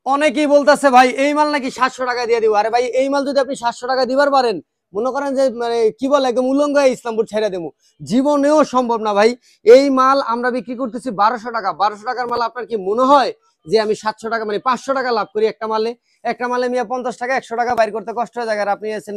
অনেকেই বলতেছে ভাই এই মাল নাকি 700 টাকা দিয়ে দিব। আরে ভাই এই মাল যদি আপনি 700 টাকা দিবার পারেন, মনে করেন যে মানে কি বলে একদম উলঙ্গ হয়ে ইসলামপুর ছেড়ে দেবো, জীবনেও সম্ভব না ভাই। এই মাল আমরা বিক্রি করতেছি 1200 টাকা। 1200 টাকার মাল আপনার কি মনে হয় যে আমি 700 টাকা মানে 500 টাকা লাভ করি একটা মালে? একটা মালে মিয়া 50 টাকা 100 টাকা বাইর করতে কষ্ট হয়ে যায়, আর আপনি আছেন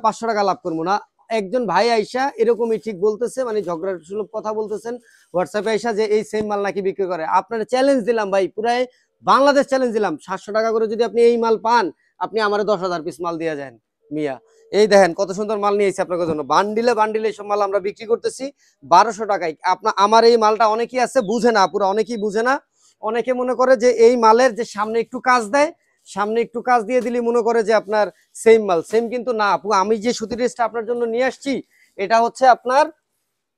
500 টাকা লাভ করবো না। একজন ভাই আইসা এরকমই ঠিক বলতেছে, মানে ঝগড়ার সুলভ কথা বলতেছেন হোয়াটসঅ্যাপে আইসা যে এই সেম মাল নাকি বিক্রি করে। আপনার চ্যালেঞ্জ দিলাম ভাই, পুরাই বাংলাদেশ চ্যালেঞ্জ দিলাম, 700 টাকা করে যদি আপনি এই মাল পান, আপনি আমার 10,000 পিস মাল দিয়ে যান মিয়া। এই দেখেন কত সুন্দর মাল নিয়ে এসেছি আপনাদের জন্য, বান্ডিলে বান্ডিলে সব মাল আমরা বিক্রি করতেছি 1200 টাকায়। আপনার আমার এই মালটা অনেকেই আছে বুঝে না, পুরো অনেকেই বুঝে না। অনেকে মনে করে যে এই মালের যে সামনে একটু কাজ দেয়, সামনে একটু কাজ দিয়ে দিলে মনে করে যে আপনার সেম মাল, সেম কিন্তু না আপু। আমি যে সুতি ড্রেসটা আপনার জন্য নিয়ে আসছি, এটা হচ্ছে আপনার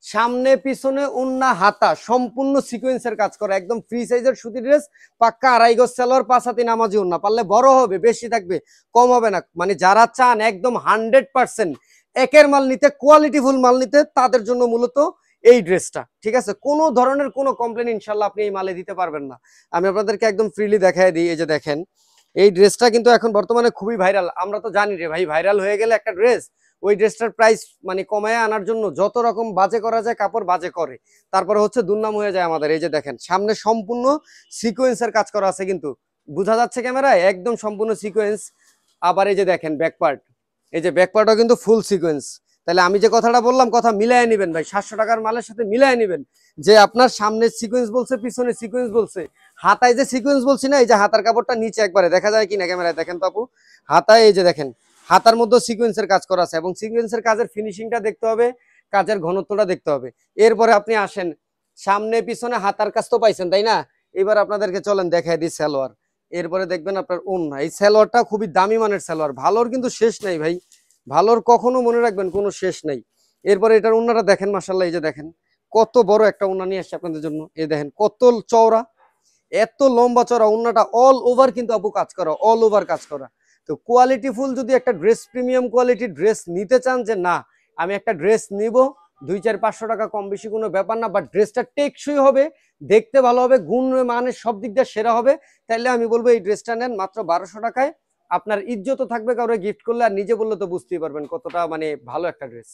সামনে পিছনে উন্না হাতা সম্পূর্ণ সিকোয়েন্সের কাজ করা, একদম ফ্রি সাইজের সুতি ড্রেস, পাক্কা 2.5 গজ সালোয়ার, 5 হাতি নামাজি উন্না, পারলে বড় হবে বেশি থাকবে কম হবে না। মানে যারা চান একদম 100% একের মাল নিতে, কোয়ালিটিফুল মাল নিতে, তাদের জন্য মূলত এই ড্রেসটা, ঠিক আছে? কোনো ধরনের কোনো কমপ্লেন ইনশাল্লাহ আপনি এই মালে দিতে পারবেন না। আমি আপনাদেরকে একদম ফ্রিলি দেখাই দিই। এই যে দেখেন, এই ড্রেসটা কিন্তু এখন বর্তমানে খুবই ভাইরাল। আমরা তো জানি রে ভাই, ভাইরাল হয়ে গেলে একটা ড্রেস, ওই ড্রেসটার প্রাইস মানে কমায় আনার জন্য যত রকম বাজে করা যায় কাপড় বাজে করে, তারপরে হচ্ছে দুর্নাম হয়ে যায় আমাদের। এই যে দেখেন সামনে সম্পূর্ণ সিকোয়েন্সের কাজ করা আছে, কিন্তু বোঝা যাচ্ছে ক্যামেরায় একদম সম্পূর্ণ সিকোয়েন্স। আবার এই যে দেখেন ব্যাক পার্ট, এই যে ব্যাক পার্টও কিন্তু ফুল সিকোয়েন্স। তাহলে আমি যে কথাটা বললাম, কথা মিলাই নেবেন ভাই, 700 টাকার মালের সাথে মিলাই নেবেন। যে আপনার সামনে সিকোয়েন্স বলছে, পিছনে সিকোয়েন্স বলছে, হাতায় যে সিকোয়েন্স বলছি না, এই যে হাতার কাপড়টা নিচে একবারে দেখা যায় কিনা ক্যামেরায় দেখেন তো আপু, হাতায় এই যে দেখেন হাতার মধ্যে সিকোয়েন্সের কাজ করা আছে, এবং সিকোয়েন্সের কাজের ফিনিশিংটা দেখতে হবে, কাজের ঘনত্বটা দেখতে হবে। এরপরে আপনি আসেন সামনে পিছনে হাতার কাজ তো পাইছেন তাই না? এবার আপনাদেরকে চলেন দেখাই দিই সালোয়ার। এরপরে দেখবেন আপনার ওন্না, এই সালোয়ারটা খুবই দামি মানের সালোয়ার, ভালোর কিন্তু শেষ নাই ভাই, ভালোর কখনো মনে রাখবেন কোনো শেষ নাই। এরপরে এটার ওন্নাটা দেখেন, মাশাআল্লাহ এই যে দেখেন কত বড় একটা ওন্না নিয়ে আসছে আপনাদের জন্য। এই দেখেন কত চওড়া, এত লম্বা চড়া ওন্নাটা, অল ওভার কিন্তু আপু কাজ করা, অল ওভার কাজ করা। তো কোয়ালিটি ফুল যদি একটা ড্রেস, প্রিমিয়াম কোয়ালিটির ড্রেস নিতে চান, যে না আমি একটা ড্রেস নিব 200-400 টাকা কম বেশি কোনো ব্যাপার না, বাট ড্রেসটা টেকসই হবে, দেখতে ভালো হবে, গুণ মানে সব দিক দিয়ে সেরা হবে, তাইলে আমি বলবো এই ড্রেসটা নেন মাত্র 1200 টাকায়। আপনার ইজ্জতও থাকবে কাউরে গিফট করলে, আর নিজে বললে তো বুঝতেই পারবেন কতটা মানে ভালো একটা ড্রেস।